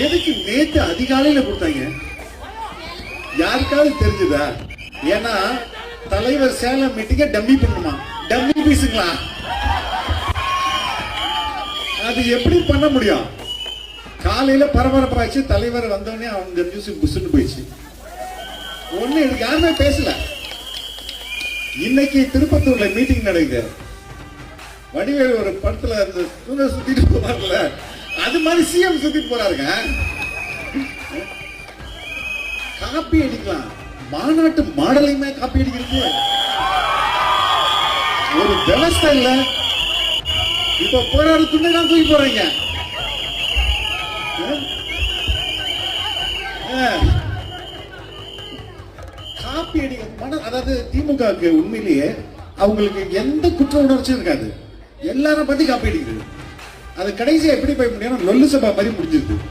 எதுக்கு நேத்து அதிகாலையில கொடுத்தாங்க? யாருக்காவது தெரிஞ்சதா? ஏன்னா தலைவர் சேலம் மீட்டிங்க டம்மி பண்ணுமா? டம்மி பீஸுங்களா? அது எப்படி பண்ண முடியும்? காலையில பரபரப்பாச்சு, தலைவர் வந்தோடனே அவங்க நியூஸ் புஷ்னு போயிடுச்சு. ஒண்ணு எனக்கு யாருமே பேசல. இன்னைக்கு திருப்பத்தூர்ல மீட்டிங் நடக்குது. வடிவேலு ஒரு படத்துல அந்த சுத்திட்டு போவார்ல, அது மாதிரி சிஎம் சுத்திட்டு போறாருங்க. காப்பி அடிக்கலாம், மாநாட்டு மாடலையுமே காப்பி அடிக்கிறது ஒரு விவசாய இல்ல. இப்ப போராடு துணைதான் தூக்கி போறீங்க. காப்பி அடிக்க, அதாவது திமுகவுக்கு உண்மையிலேயே அவங்களுக்கு எந்த குற்ற உணர்ச்சியும் இருக்காது. எல்லாரும் பத்தி காப்பி அடிக்கிறது. அது கடைசியா எப்படி போய் முடியும்? லொல்லு சபா மாதிரி முடிஞ்சிருக்கு.